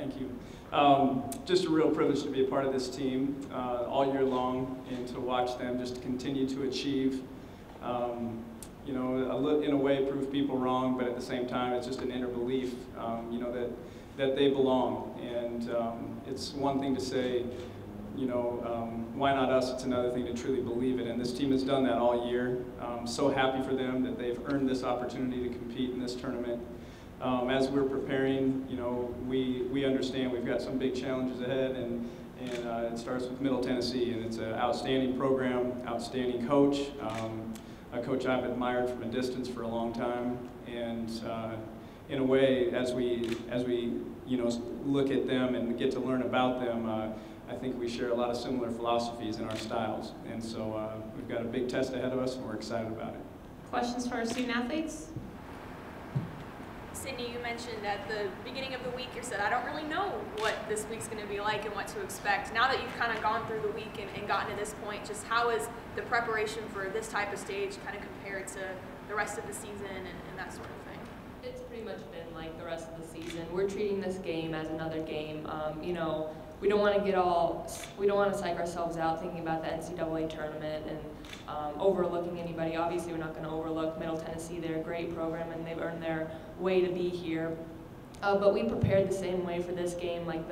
Thank you. Just a real privilege to be a part of this team all year long and to watch them just continue to achieve. You know, in a way prove people wrong, but at the same time it's just an inner belief, you know, that they belong. And it's one thing to say, you know, why not us? It's another thing to truly believe it. And this team has done that all year. So happy for them that they've earned this opportunity to compete in this tournament. As we're preparing, you know, we understand we've got some big challenges ahead, and it starts with Middle Tennessee, and it's an outstanding program, outstanding coach, a coach I've admired from a distance for a long time, and in a way, as we you know, look at them and get to learn about them, I think we share a lot of similar philosophies in our styles, and so we've got a big test ahead of us, and we're excited about it. Questions for our student athletes? Sydney, you mentioned at the beginning of the week, you said, I don't really know what this week's going to be like and what to expect. Now that you've kind of gone through the week and gotten to this point, just how is the preparation for this type of stage kind of compared to the rest of the season and that sort of thing? It's pretty much been like the rest of the season. We're treating this game as another game. You know, we don't want to psych ourselves out thinking about the NCAA tournament and overlooking anybody. Obviously, we're not going to overlook Middle Tennessee. They're a great program, and they've earned their way to be here. But we prepared the same way for this game, like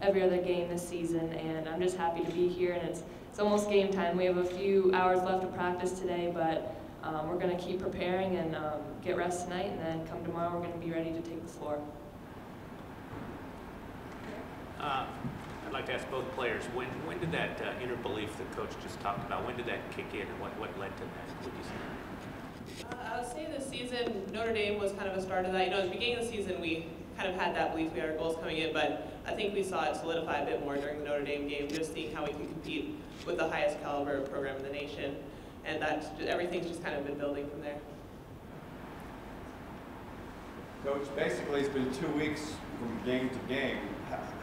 every other game this season, and I'm just happy to be here. And it's almost game time. We have a few hours left of practice today, but we're going to keep preparing and get rest tonight, and then come tomorrow, we're going to be ready to take the floor. I'd like to ask both players, when did that inner belief that Coach just talked about, when did that kick in, and what led to that, would you say? I would say this season, Notre Dame was kind of a start of that. You know, at the beginning of the season, we kind of had that belief, we had our goals coming in, but I think we saw it solidify a bit more during the Notre Dame game, just seeing how we can compete with the highest caliber program in the nation, and that everything's just kind of been building from there. Coach, basically it's been 2 weeks from game to game.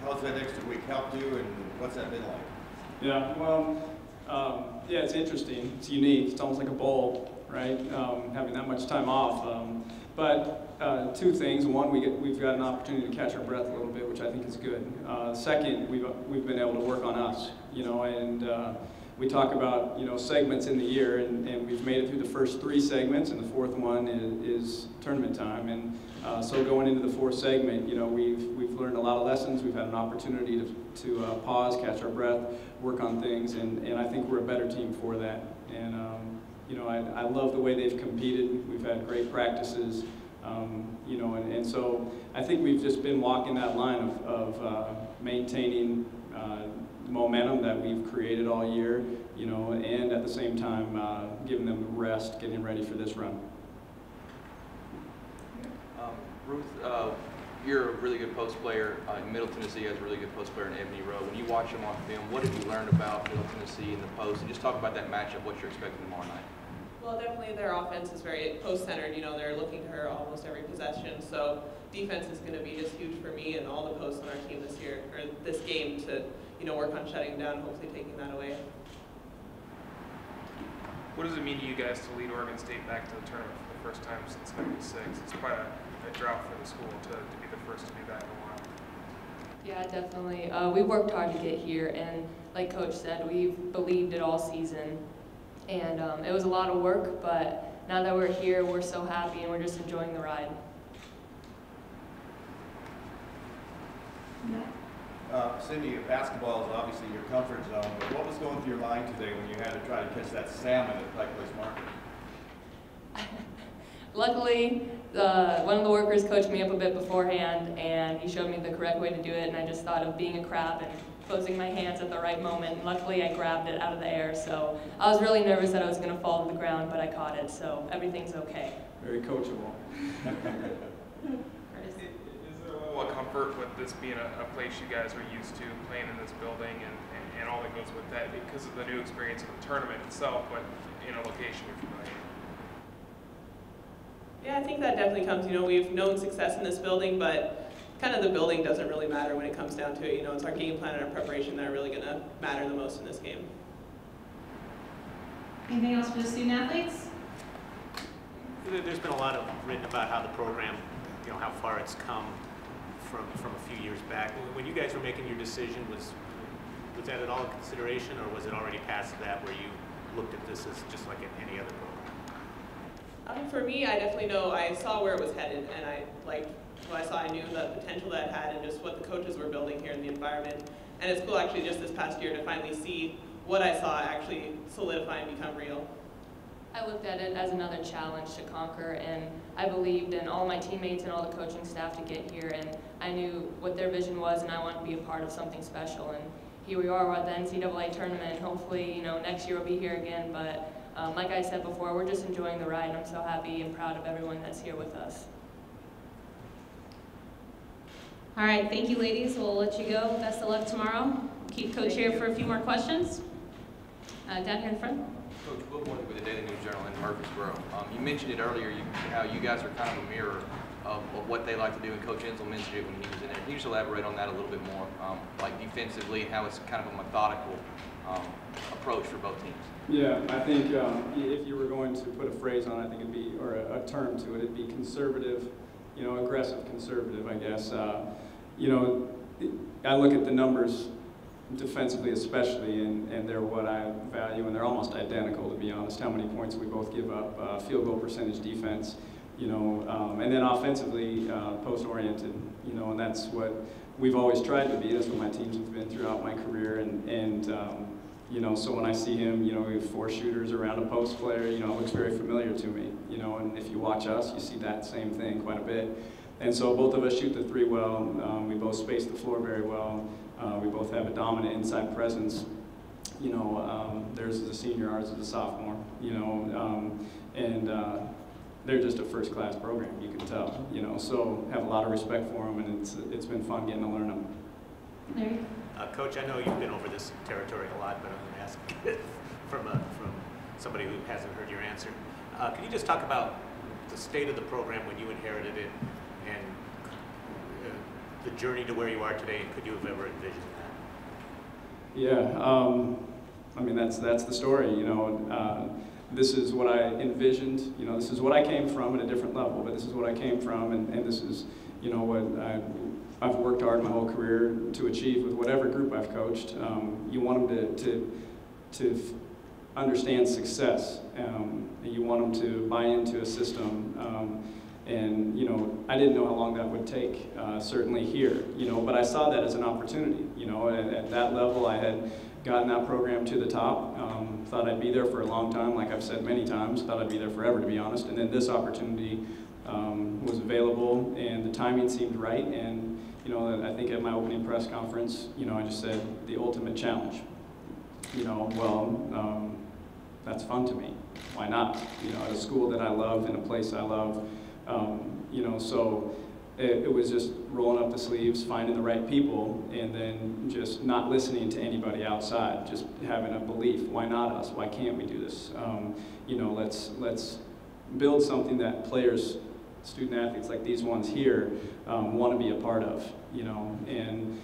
How's that extra week helped you, and what's that been like? Yeah, well, yeah, it's interesting. It's unique. It's almost like a bowl, right? Having that much time off. But two things. One, we've got an opportunity to catch our breath a little bit, which I think is good. Second, we've been able to work on us, you know, and we talk about, you know, segments in the year, and we've made it through the first 3 segments, and the 4th one is tournament time. And so going into the 4th segment, you know, we've learned a lot of lessons. We've had an opportunity to pause, catch our breath, work on things, and I think we're a better team for that. And you know, I love the way they've competed. We've had great practices, you know, and so I think we've just been walking that line of maintaining momentum that we've created all year, you know, and at the same time giving them rest, getting ready for this run. Ruth, you're a really good post player. Middle Tennessee has a really good post player in Ebony Rowe. When you watch them on film, what have you learned about Middle Tennessee in the post? And just talk about that matchup, what you're expecting tomorrow night. Well, definitely their offense is very post-centered. You know, they're looking to her almost every possession. So defense is going to be just huge for me and all the posts on our team this year, or this game, to, you know, work on shutting down and hopefully taking that away. What does it mean to you guys to lead Oregon State back to the tournament for the first time since '96? It's quite a drought for the school to be the first to do that in a while. Yeah, definitely. We worked hard to get here, and like Coach said, we've believed it all season. And it was a lot of work, but now that we're here, we're so happy, and we're just enjoying the ride. Cindy, basketball is obviously your comfort zone, but what was going through your mind today when you had to try to catch that salmon at Pike Place Market? Luckily, one of the workers coached me up a bit beforehand, and he showed me the correct way to do it, and I just thought of being a crab and closing my hands at the right moment, and luckily I grabbed it out of the air, so I was really nervous that I was going to fall to the ground, but I caught it, so everything's okay. Very coachable. What comfort with this being a place you guys are used to, playing in this building and all that goes with that because of the new experience of the tournament itself, but in a location you're familiar with? Yeah, I think that definitely comes, you know, we've known success in this building, but kind of the building doesn't really matter when it comes down to it. You know, it's our game plan and our preparation that are really going to matter the most in this game. Anything else for the student athletes? There's been a lot written about how the program, you know, how far it's come from a few years back. guys were making your decision, was that at all a consideration, or was it already past that where you looked at this as just like any other program? For me, I definitely know I saw where it was headed, and I liked what I saw. I knew the potential that it had and just what the coaches were building here in the environment. And it's cool actually just this past year to finally see what I saw actually solidify and become real. I looked at it as another challenge to conquer, and I believed in all my teammates and all the coaching staff to get here, and I knew what their vision was, and I wanted to be a part of something special. And here we are, we're at the NCAA Tournament. Hopefully, next year we'll be here again, but like I said before, we're just enjoying the ride, and I'm so happy and proud of everyone that's here with us. All right, thank you, ladies. We'll let you go. Best of luck tomorrow. Keep Coach here for a few more questions. Down here in front. Coach, Will Boyd with the Daily News Journal in Murfreesboro. You mentioned it earlier, how you guys are kind of a mirror of what they like to do, and Coach Insel mentioned it when he was in there. Can you just elaborate on that a little bit more, like defensively, and how it's kind of a methodical approach for both teams? Yeah, I think if you were going to put a phrase on it, I think it'd be, or a term to it, it'd be conservative, aggressive conservative, I guess. I look at the numbers defensively especially, and they're what I value, and they're almost identical, to be honest, how many points we both give up, field goal percentage defense, and then offensively post-oriented, and that's what we've always tried to be. That's what my teams have been throughout my career, and so when I see him, we have 4 shooters around a post player, it looks very familiar to me, and if you watch us, you see that same thing quite a bit. And so both of us shoot the 3 well, we both space the floor very well, we both have a dominant inside presence, theirs is a senior, ours is a sophomore, and they're just a first-class program, you can tell, so have a lot of respect for them, and it's been fun getting to learn them. Larry? Coach, I know you've been over this territory a lot, but I'm going to ask from somebody who hasn't heard your answer. Can you just talk about the state of the program when you inherited it, and the journey to where you are today, and could you have ever envisioned that? Yeah, I mean, that's the story, this is what I envisioned, this is what I came from at a different level, but this is what I came from, and this is, what I've worked hard my whole career to achieve with whatever group I've coached. You want them to understand success, and you want them to buy into a system, and I didn't know how long that would take, certainly here, but I saw that as an opportunity, at that level I had gotten that program to the top, thought I'd be there for a long time, like I've said many times, thought I'd be there forever, to be honest, and then this opportunity was available, and the timing seemed right, and I think at my opening press conference, I just said the ultimate challenge, that's fun to me, why not, at a school that I love, in a place I love, so it was just rolling up the sleeves, finding the right people, and then just not listening to anybody outside, just having a belief, why not us, why can't we do this, let's build something that players, student athletes like these ones here want to be a part of, and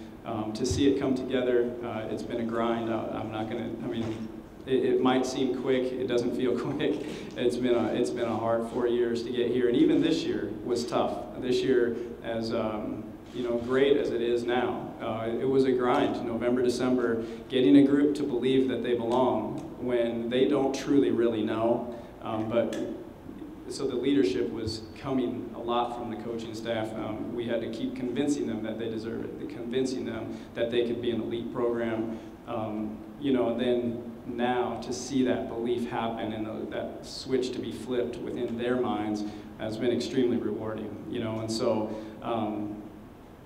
to see it come together, it's been a grind. I'm not gonna, it might seem quick, it doesn't feel quick. It's been a hard 4 years to get here, and even this year was tough. This year, as great as it is now, it was a grind. November, December, getting a group to believe that they belong when they don't truly really know, so the leadership was coming a lot from the coaching staff. We had to keep convincing them that they deserve it, convincing them that they could be an elite program, and then now to see that belief happen and that switch to be flipped within their minds has been extremely rewarding, and so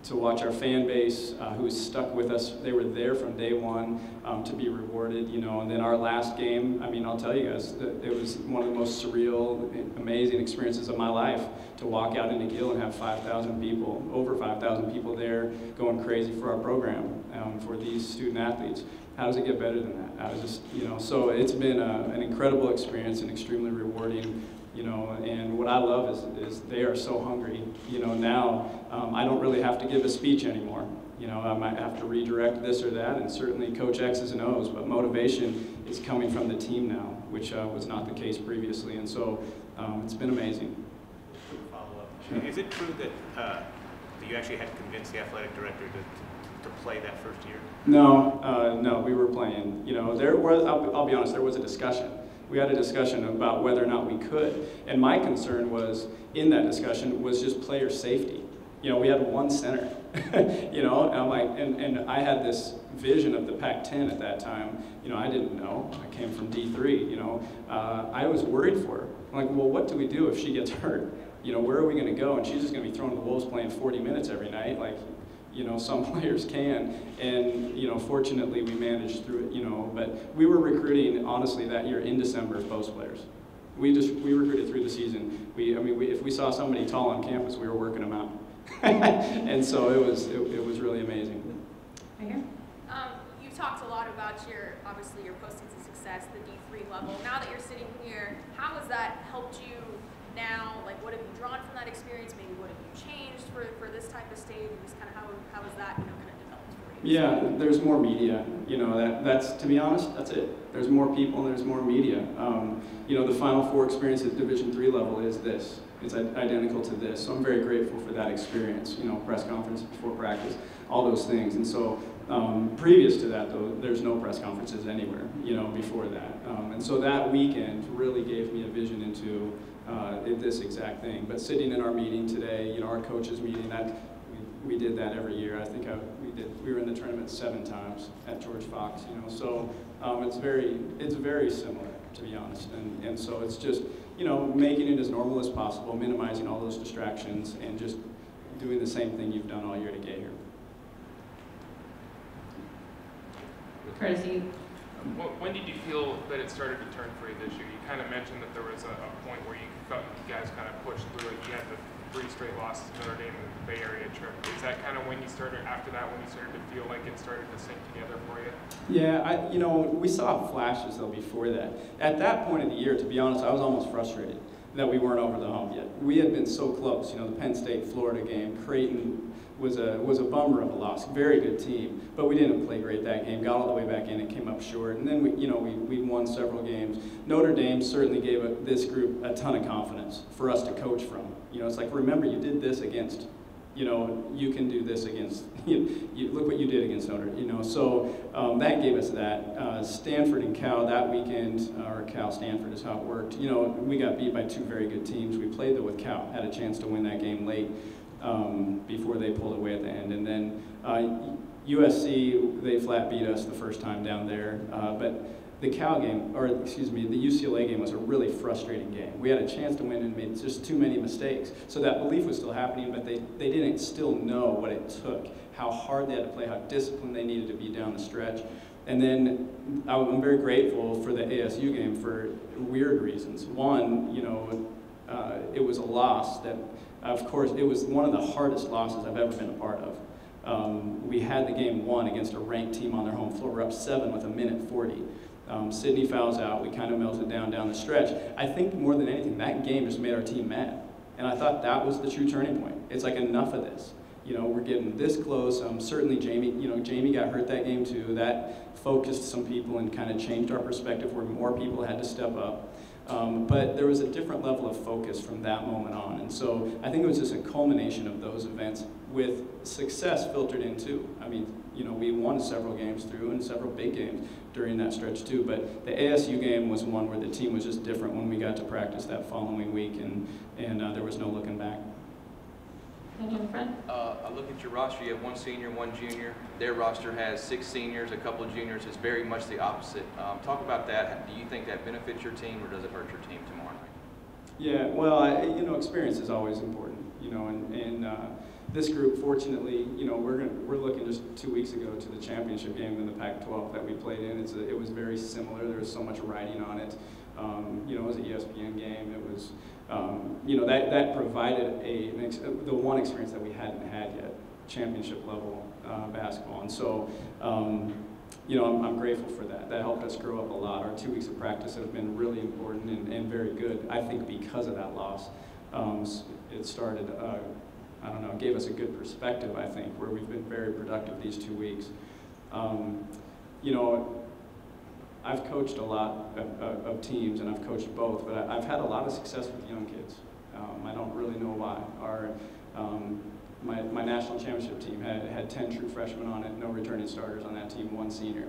to watch our fan base who's stuck with us, they were there from day one, to be rewarded, and then our last game, I'll tell you guys, it was one of the most surreal, amazing experiences of my life to walk out into Gill and have 5,000 people, over 5,000 people there going crazy for our program, for these student athletes. How does it get better than that? I was just, so it's been an incredible experience and extremely rewarding, and what I love is they are so hungry, now I don't really have to give a speech anymore, I might have to redirect this or that, and certainly coach X's and O's, but motivation is coming from the team now, which was not the case previously, and so it's been amazing. Follow-up. Is it true that you actually had to convince the athletic director to play that first year? No, we were playing. You know, there was, I'll be honest, there was a discussion. We had a discussion about whether or not we could. And my concern was, in that discussion, was just player safety. You know, we had one center, you know, and I'm like, and I had this vision of the Pac-10 at that time. You know, I didn't know. I came from D3, you know. I was worried for her. I'm like, well, what do we do if she gets hurt? You know, where are we going to go? And she's just going to be thrown to the wolves playing 40 minutes every night, like, you know, some players can. And, you know, fortunately we managed through it, you know. But we were recruiting, honestly, that year in December, post players. We recruited through the season. If we saw somebody tall on campus, we were working them out. And so it was really amazing. Right here. You talked a lot about obviously your postseason success, the D3 level. Now that you're sitting here, how has that helped you now? Like, what have you drawn from that experience? Maybe what have you changed for this type of stage? And just kind of how has that, you know, kind of developed for you? Yeah, there's more media. You know, that's, to be honest, that's it. There's more people and there's more media. You know, the Final Four experience at Division III level is this. It's identical to this. So I'm very grateful for that experience. You know, press conference before practice, all those things. And so previous to that, though, there's no press conferences anywhere, you know, before that. And so that weekend really gave me a vision into this exact thing. But sitting in our meeting today, you know, our coaches meeting, that we did that every year. I think we were in the tournament 7 times at George Fox, you know. So it's very similar, to be honest. And so it's just, you know, making it as normal as possible, minimizing all those distractions, and just doing the same thing you've done all year to get here. Courtesy. When did you feel that it started to turn for you this year? You kind of mentioned that there was a point where you felt you guys kind of pushed through it. You had the 3 straight losses to Notre Dame in the Bay Area trip. Is that kind of when you started, after that, when you started to feel like it started to sink together for you? Yeah, you know, we saw flashes though before that. At that point of the year, to be honest, I was almost frustrated that we weren't over the hump yet. We had been so close. You know, the Penn State-Florida game, Creighton was a bummer of a loss. Very good team, but we didn't play great that game. Got all the way back in and came up short. And then we won several games. Notre Dame certainly gave this group a ton of confidence for us to coach from. You know, it's like, remember, you did this against, you know, you can do this against, look what you did against Notre Dame, you know. So that gave us that. Stanford and Cal that weekend, or Cal-Stanford is how it worked. You know, we got beat by 2 very good teams. We played though with Cal, had a chance to win that game late before they pulled away at the end. And then USC, they flat beat us the first time down there. But the Cal game, or excuse me, the UCLA game was a really frustrating game. We had a chance to win and made just too many mistakes. So that belief was still happening, but they didn't still know what it took, how hard they had to play, how disciplined they needed to be down the stretch. And then I'm very grateful for the ASU game for weird reasons. One, you know, it was a loss that, of course, it was one of the hardest losses I've ever been a part of. We had the game won against a ranked team on their home floor. We're up 7 with 1:40. Sydney fouls out. We kind of melted down the stretch. I think more than anything, that game just made our team mad. And I thought that was the true turning point. It's like, enough of this. You know, we're getting this close. Certainly Jamie got hurt that game too. That focused some people and kind of changed our perspective where more people had to step up. But there was a different level of focus from that moment on. And so I think it was just a culmination of those events with success filtered in too. I mean, you know, we won several games through and several big games during that stretch too. But the ASU game was one where the team was just different when we got to practice that following week, and there was no looking back. I look at your roster, you have 1 senior, 1 junior. Their roster has 6 seniors, a couple of juniors. It's very much the opposite. Talk about that. Do you think that benefits your team, or does it hurt your team tomorrow night? Yeah, well, you know, experience is always important, you know, and this group, fortunately, you know, we're looking just 2 weeks ago to the championship game in the Pac-12 that we played in. It was very similar. There was so much riding on it. You know, it was an ESPN game. It was, you know, that provided the one experience that we hadn't had yet, championship level basketball. And so, you know, I'm grateful for that. That helped us grow up a lot. Our 2 weeks of practice have been really important and very good. I think because of that loss, it started, I don't know, gave us a good perspective, I think, where we've been very productive these 2 weeks. You know, I've coached a lot of teams, and I've coached both, but I've had a lot of success with young kids. I don't really know why. my national championship team had 10 true freshmen on it, no returning starters on that team, 1 senior.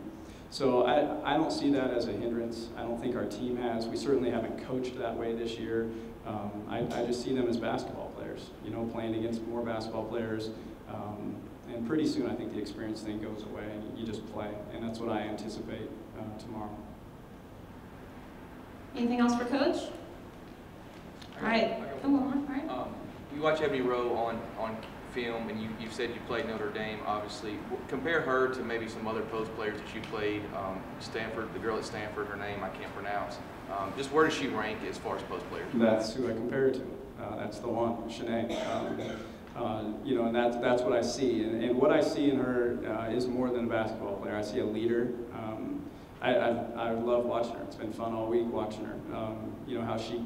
So I don't see that as a hindrance. I don't think our team has. We certainly haven't coached that way this year. I just see them as basketball players, you know, playing against more basketball players. And pretty soon I think the experience thing goes away and you just play. And that's what I anticipate tomorrow. Anything else for Coach? All right. Oh, one more. All right. You watch Ebony Rowe on film, and you've said you played Notre Dame, obviously. Compare her to maybe some other post players that you played. Stanford, the girl at Stanford, her name I can't pronounce. Just where does she rank as far as post players? That's who I compare her to. That's the one, Shanae. You know, and that's what I see. And what I see in her is more than a basketball player. I see a leader. I love watching her. It's been fun all week watching her. You know, how she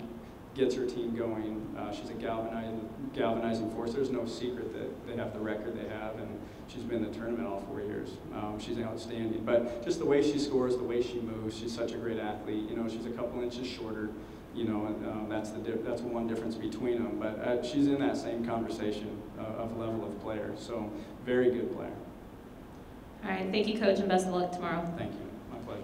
gets her team going. She's a galvanizing force. There's no secret that they have the record they have, and she's been in the tournament all 4 years. She's outstanding. But just the way she scores, the way she moves, she's such a great athlete. You know, she's a couple inches shorter. You know, and that's one difference between them. But she's in that same conversation of level of player. So very good player. All right. Thank you, Coach, and best of luck tomorrow. Thank you. My pleasure.